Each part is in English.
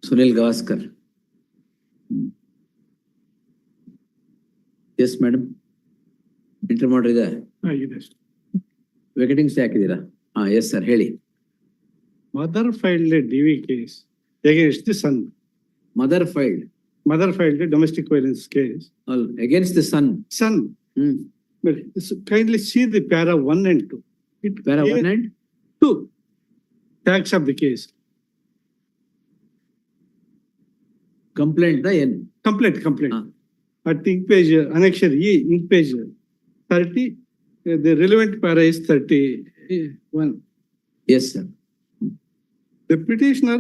Sunil Gavaskar. Yes, madam. Enter ಮಾಡಿದೆ. ಇದೆ. Vacating stay ಹಾಕಿದ್ದೀರಾ? Yes sir, ಹೇಳಿ. Mother filed a DV case against the son. Mother filed. Mother filed a domestic violence case. Against the son. Son. Well, kindly see the para 1 and 2. Para 1 and 2. Facts of the case. Complaint the N. Complaint. At ink page, annexure E, ink page 30, the relevant para is 31. Yes sir. The petitioner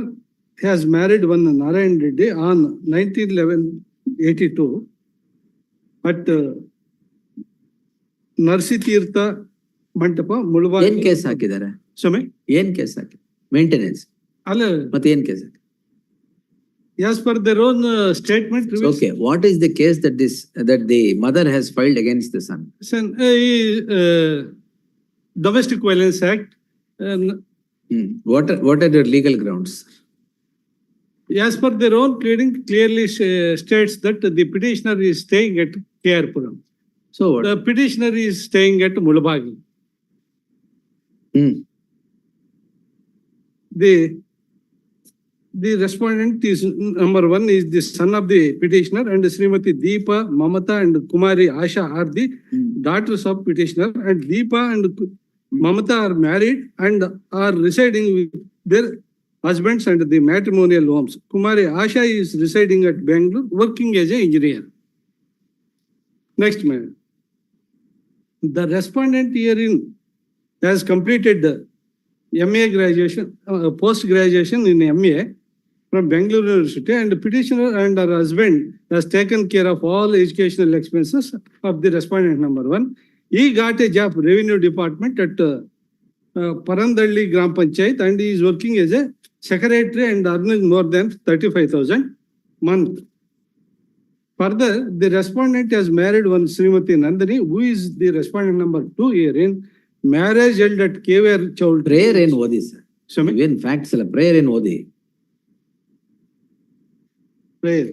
has married one Narayan Reddy on 19/11/82 at Narsitirtha Mantapa, Mulbari. ಏನ್ case ಹಾಕಿದ್ದಾರೆ? Sorry? ಏನ್ case ಹಾಕಿ? Maintenance. ಅಲ್ಲ, ಮತ್ತೆ ಏನ್ case hockey? as per their own statement. Okay, what is the case that the mother has filed against the son? Son, Domestic Violence Act. What are your legal grounds? As per their own pleading, clearly states that the petitioner is staying at K.R.Puram. So what? The petitioner is staying at Mulbagi. The respondent is number 1 is the son of the petitioner, and Srimati Deepa, Mamata and Kumari Asha are the daughters of petitioner, and Deepa and Mamata are married and are residing with their husbands and the matrimonial homes. Kumari Asha is residing at Bangalore, working as an engineer. Next, man. The respondent herein has completed the MA graduation, post-graduation in MA from Bangalore University, and the petitioner and her husband has taken care of all educational expenses of the respondent number 1. He got a job revenue department at Parandalli Gram Panchayat, and he is working as a secretary and earning more than 35,000 month. Further, the respondent has married one Srimati Nandini, who is the respondent number 2 herein. Marriage held at KVR Chowl. Prayer in Odi, sir. Sorry? Even facts alla prayer in Odi. Prayer.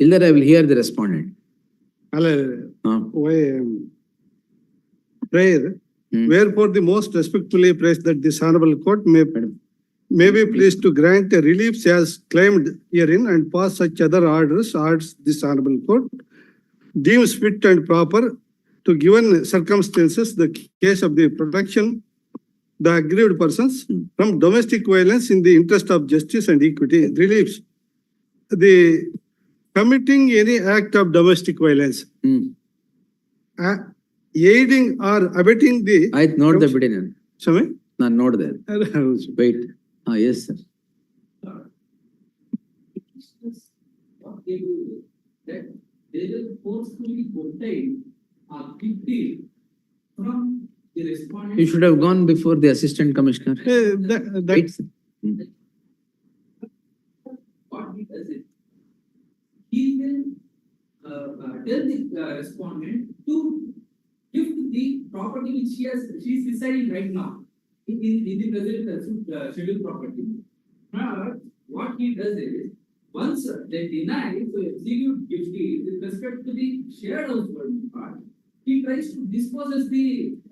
Ilder I will hear the respondent. Prayer. Wherefore the most respectfully press that this honorable court may be pleased to grant a relief as claimed herein and pass such other orders as this honorable court deems fit and proper to given circumstances the case of the protection the aggrieved persons from domestic violence in the interest of justice and equity relieves the committing any act of domestic violence, aiding or abetting the. I note the opinion. Sorry? Not note there. Wait. Yes, sir. They will forcefully obtain a big deal from the respondent. You should have gone before the assistant commissioner. Wait, sir. What he does is, he will tell the respondent to gift the property which she is residing right now in the present scheduled property. What he does is, once they deny to execute gift deed with respect to the shared household part, he tries to dispose the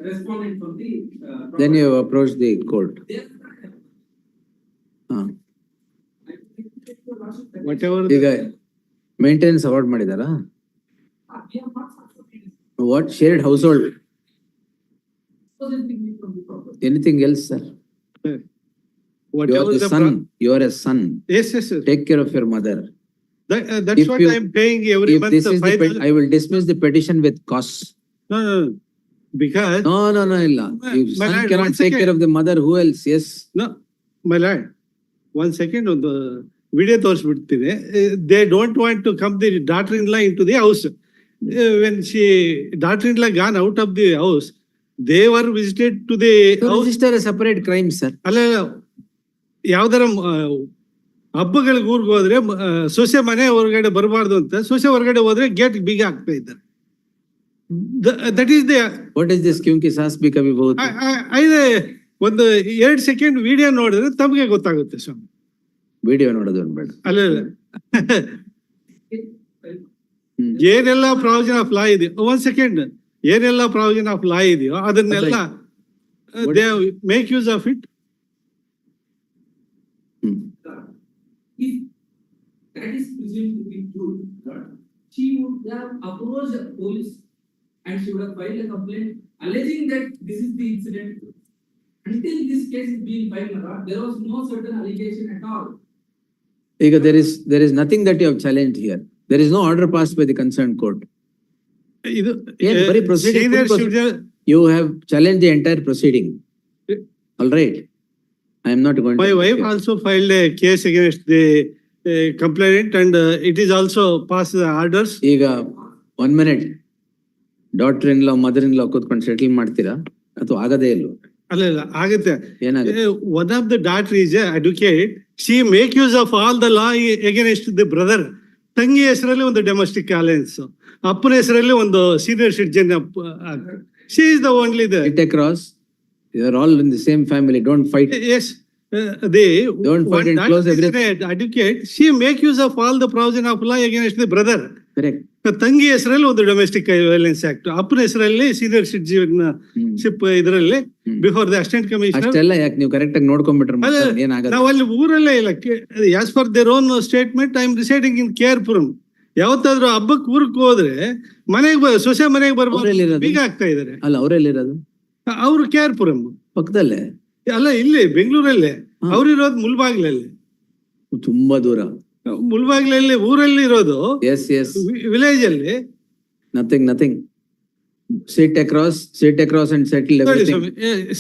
respondent from the property. Then you approach the court. Whatever. ಈಗ maintenance award ಮಾಡಿದಾರಾ? What shared household? Anything else, sir? You are Whatever the son. You are a son. Yes, yes, sir. Take care of your mother. That's If what you- I am paying every If month. this is the 5,000. I will dismiss the petition with costs. No. Because. No, illa. If My son lord, cannot one take care second. of the mother, who else? Yes. No, my lord, 1 second ಒಂದು video ತೋರಿಸ್ಬಿಡ್ತೀನಿ. They don't want to come the daughter-in-law into the house. When daughter-in-law gone out of the house, they were visited to the house. Register a separate crime, sir. ಅಲ್ಲ ಯಾವ್ದಾರ ಹಬ್ಬಗಳಿಗೆ ಊರಿಗೆ ಹೋದ್ರೆ ಸೊಸೆ ಮನೆ ಹೊರಗಡೆ ಬರಬಾರ್ದು ಅಂತ, ಸೊಸೆ ಹೊರಗಡೆ ಹೋದ್ರೆ ಗೇಟ್ ಬೀಗ ಹಾಕ್ತಾ ಇದ್ದಾರೆ. That is the. What is this? क्योंकि सास भी कभी बहुत. ಒಂದು 2 ಸೆಕೆಂಡ್ ವಿಡಿಯೋ ನೋಡಿದ್ರೆ ತಮಗೆ ಗೊತ್ತಾಗುತ್ತೆ ಸ್ವಾಮಿ. ವಿಡಿಯೋ ನೋಡೋದು ಬೇಡ. ಅಲ್ಲ ಏನೆಲ್ಲ ಪ್ರಾವಿಷನ್ ಆಫ್ ಲಾ ಇದೆಯೋ, 1 ಸೆಕೆಂಡ್, ಏನೆಲ್ಲ ಪ್ರಾವಿಷನ್ ಆಫ್ ಲಾ ಇದೆಯೋ ಅದನ್ನೆಲ್ಲ they make use of it. If that is presumed to be true, she would have approached the police and she would have filed a complaint alleging that this is the incident. Until this case is being filed, there was no certain allegation at all. ಈಗ there is nothing that you have challenged here. There is no order passed by the concerned court. ಇದು ಏನ್ ಬರೀ proceeding, senior full citizen- You have challenged the entire proceeding. All right. I am not going to. My wife also filed a case against the complainant and it is also passed the orders. ಈಗ 1 minute. Daughter in law, mother in law ಕೂತ್ಕೊಂಡು settle ಮಾಡ್ತೀರಾ ಅಥವಾ ಆಗದೇ ಇಲ್ವೋ? ಅಲ್ಲ ಆಗುತ್ತೆ. ಏನಾಗುತ್ತೆ? One of the daughter is a advocate. She make use of all the law against the brother. ತಂಗಿ ಹೆಸರಲ್ಲಿ ಒಂದು ಡೊಮೆಸ್ಟಿಕ್ ಅಲಯನ್ಸ್, ಅಪ್ಪನ ಹೆಸರಲ್ಲಿ ಒಂದು senior citizen. She is the only the. Sit across. You are all in the same family. Don't fight. Yes, the Don't fight one and daughter close is everything. an advocate. She make use of all the provision of law against the brother. Correct. ತಂಗಿ ಹೆಸರಲ್ಲಿ ಒಂದು domestic violence act, ಅಪ್ಪನ ಹೆಸರಲ್ಲಿ senior citizenship ಇದರಲ್ಲಿ before the assistant commissioner. ಅಷ್ಟೆಲ್ಲ ಯಾಕೆ ನೀವು correct ಆಗಿ ನೋಡ್ಕೊಂಡ್ಬಿಟ್ರೆ ಏನಾಗಲ್ಲ. ನಾವು ಅಲ್ಲಿ ಊರಲ್ಲೇ ಇಲ್ಲ. As for their own statement I am residing in Kerpuram. ಯಾವತ್ತಾದ್ರೂ ಹಬ್ಬಕ್ಕೆ ಊರಿಗೆ ಹೋದ್ರೆ ಮನೆಗೆ ಸೊಸೆ ಮನೆಗೆ ಬರ್ಬೋದು, ಅವ್ರೆಲ್ಲಿರೋದು? ಬೀಗ ಆಗ್ತಾ ಇದಾರೆ. ಅಲ್ಲ ಅವರೆಲ್ಲಿರೋದು? ಅವ್ರು ಕೇರ್ಪುರಂ ಪಕ್ಕದಲ್ಲೇ ಅಲ್ಲ, ಇಲ್ಲಿ ಬೆಂಗಳೂರಲ್ಲೇ. ಅವ್ರಿರೋದು ಮುಲ್ಬಾಗ್ಲಲ್ಲಿ, ತುಂಬಾ ದೂರ. ಮುಲ್ಬಾಗ್ಲಲ್ಲಿ ಊರಲ್ಲಿ ಇರೋದು. Yes, yes. ವಿಲೇಜ್ ಅಲ್ಲಿ. Nothing. Sit across and settle ನೋಡಿ everything.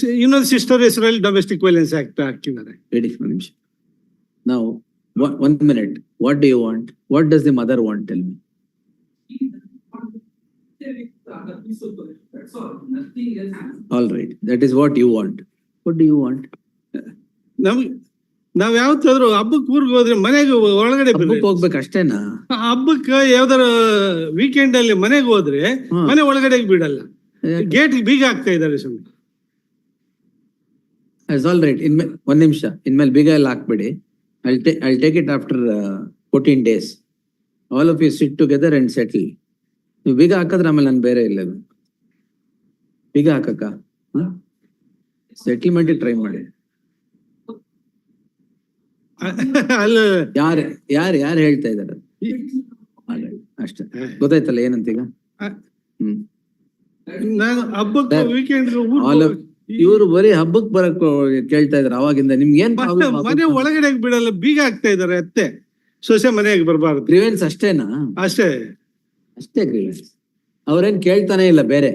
ಸ್ವಾಮಿ, ಇನ್ನೊಂದು ಸಿಸ್ಟರ್ ಹೆಸರಲ್ಲಿ ಡೊಮೆಸ್ಟಿಕ್ ವೈಲೆನ್ಸ್ ಆಕ್ಟ್ ಹಾಕಿದ್ದಾರೆ. Ready for ನಿಮಿಷ. Now, 1 minute. What do you want? What does the mother want? Tell me. That's all, nothing else. All right. That is what you want. What do you want? ನಾವ್ ಯಾವತ್ತಾದ್ರೂ ಹಬ್ಬಕ್ಕೆ ಊರಿಗೆ ಹೋದ್ರೆ ಮನೆಗೆ ಒಳಗಡೆ ಹಬ್ಬಕ್ಕೆ ಹೋಗ್ಬೇಕು ಅಷ್ಟೇನಾ? ಹಬ್ಬಕ್ಕೆ ಯಾವ್ದಾರ ವೀಕೆಂಡ್ ಅಲ್ಲಿ ಮನೆಗೆ ಹೋದ್ರೆ ಮನೆ ಒಳಗಡೆ ಬಿಡಲ್ಲ, ಗೇಟ್ ಬೀಗ ಹಾಕ್ತಾ ಇದ್ದಾರೆ ಸ್ವಾಮಿ. That's all right. ಒಂದ್ ನಿಮಿಷ, ಇನ್ಮೇಲೆ ಬೀಗ ಎಲ್ಲ ಹಾಕ್ಬೇಡಿ. I'll take it after 14 days. All of you sit together and settle. ನೀವು ಬೀಗ ಹಾಕಿದ್ರೆ ಆಮೇಲೆ ನಾನು ಬೇರೆ ಇಲ್ಲ. ಬೀಗ ಹಾಕಕ್ಕ ಸೆಟಲ್ಮೆಂಟ್ ಟ್ರೈ ಮಾಡಿ. ಅಲ್ಲ ಯಾರು ಹೇಳ್ತಾ ಇದಾರೆ? ಅಷ್ಟೇ ಗೊತ್ತಾಯ್ತಲ್ಲ ಏನಂತ ಈಗ. ನಾನು ಹಬ್ಬಕ್ಕೆ ವೀಕೆಂಡ್ ಇವ್ರು ಬರೀ ಹಬ್ಬಕ್ ಬರಕ್ ಕೇಳ್ತಾ ಇದಾರೆ ಅವಾಗಿಂದ. ನಿಮ್ಗೆ ಏನ್ ಮನೆ ಒಳಗಡೆ ಬಿಡಲ್ಲ, ಬೀಗ ಹಾಕ್ತಾ ಇದಾರೆ. ಅತ್ತೆ ಸೊಸೆ ಮನೆಗೆ ಬರಬಾರ್ದು. ಗ್ರೀವೆನ್ಸ್ ಅಷ್ಟೇನಾ? ಅಷ್ಟೇ ಗ್ರೀವೆನ್ಸ್. ಅವ್ರೇನ್ ಕೇಳ್ತಾನೆ ಇಲ್ಲ ಬೇರೆ.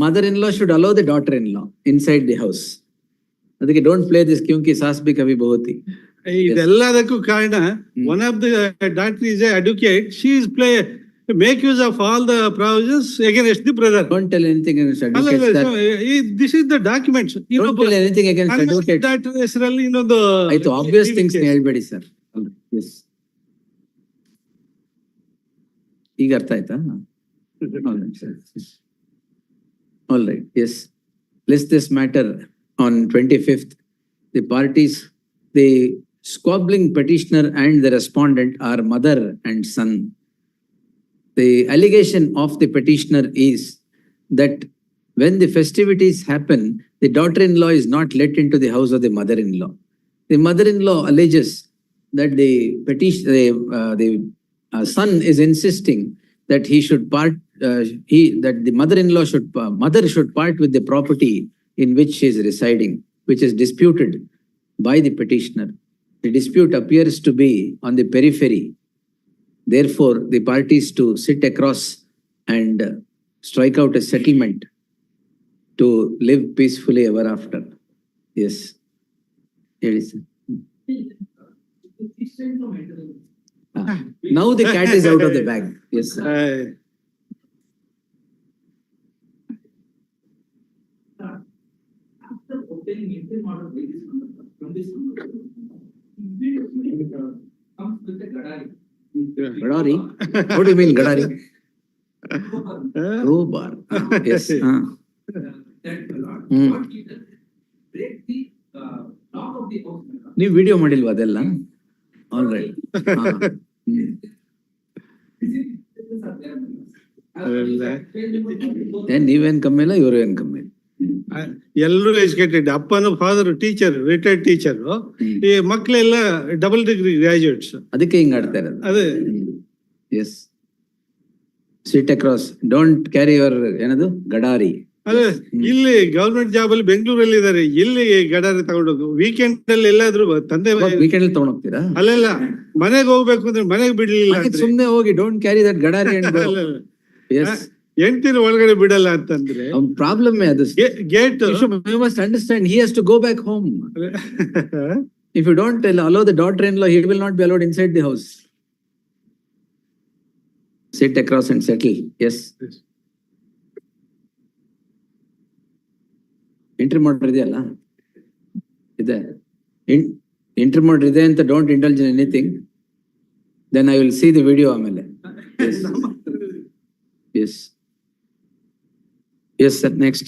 Mother in law should allow the daughter in law inside the house. ಅದಕ್ಕೆ ಡೋಂಟ್ ಪ್ಲೇ ದಿಸ್ ಕ್ಯೂಂಕಿ ಸಾಸ್ ಬಿ ಕಭಿ ಬಹುತಿ. ಇದೆಲ್ಲದಕ್ಕೂ ಕಾರಣ one of the doctor is advocate. She is make use of all the provisions against the brother. Don't tell anything against advocates. This is the documents. Don't tell anything against advocates. That ಹೆಸರಲ್ಲಿ ಇನ್ನೊಂದು ಆಯ್ತು, obvious things ಹೇಳ್ಬೇಡಿ sir. Yes. ಈಗ ಅರ್ಥ ಆಯ್ತಾ? All right. Yes. List this matter on 25th. The parties, the squabbling petitioner and the respondent are mother and son. The allegation of the petitioner is that when the festivities happen, the daughter-in-law is not let into the house of the mother-in-law. The mother-in-law alleges that the son is insisting that he should that the mother-in-law mother should part with the property in which she is residing, which is disputed by the petitioner. The dispute appears to be on the periphery. Therefore, the parties to sit across and strike out a settlement to live peacefully ever after. Yes. Now the cat is out of the bag. Yes, sir. After obtaining interim order by this number, from this number, comes with the gadari. Gadari? What do you mean gadari? Crowbar. Yes. That what he does, break ನೀವು video ಮಾಡಿಲ್ವಾ ಅದೆಲ್ಲ? All right. ನೀವೇನ್ ಕಮ್ಮಿ ಇಲ್ಲ, ಇವರು ಏನ್ ಕಮ್ಮಿ ಇಲ್ಲ. ಎಲ್ಲರೂ ಎಜುಕೇಟೆಡ್. ಅಪ್ಪನು ಫಾದರ್ ಟೀಚರ್, ರಿಟೈರ್ಡ್ ಟೀಚರ್. ಈ ಮಕ್ಕಳೆಲ್ಲ ಡಬಲ್ ಡಿಗ್ರಿ ಗ್ರಾಜುಯೇಟ್ಸ್. ಅದಕ್ಕೆ ಹಿಂಗ್ ಆಡ್ತಾ ಇರೋದು. ಅದೇ yes, sit across, don't carry your ಏನದು ಗಡಾರಿ. ಅದೇ ಇಲ್ಲಿ ಗವರ್ಮೆಂಟ್ ಜಾಬ್ ಅಲ್ಲಿ ಬೆಂಗಳೂರಲ್ಲಿ ಇದಾರೆ, ಇಲ್ಲಿ ಗಡಾರಿ ತಗೊಂಡೋಗು. ವೀಕೆಂಡ್ ಅಲ್ಲಿ ಎಲ್ಲಾದ್ರೂ ತಂದೆ ವೀಕೆಂಡ್ ಅಲ್ಲಿ ತಗೊಂಡ್ ಹೋಗ್ತೀರಾ? ಅಲ್ಲೆಲ್ಲ ಮನೆಗೆ ಹೋಗ್ಬೇಕು ಅಂದ್ರೆ ಮನೆಗೆ ಬಿಡ್ಲಿಲ್ಲ. ಸುಮ್ನೆ ಹೋಗಿ, ಡೋಂಟ್ ಕ್ಯಾರಿ ದಟ್ ಗಡಾರಿ. ಎಸ್, ಹೆಂಡ್ತಿನ ಒಳಗಡೆ ಬಿಡಲ್ಲ ಅಂತಂದ್ರೆ ಪ್ರಾಬ್ಲಮ್ ಅದು. Gate You must understand, he has to go back home. If you don't allow the daughter-in-law, he will not be allowed inside the house. Sit across and settle. Yes. Entry mode ಇದೆಯಲ್ಲ? ಇದೆ. Entry mode ಇದೆ ಅಂತ don't indulge in anything. Then I will see the video ಆಮೇಲೆ. Yes. Yes. Yes, sir. Next.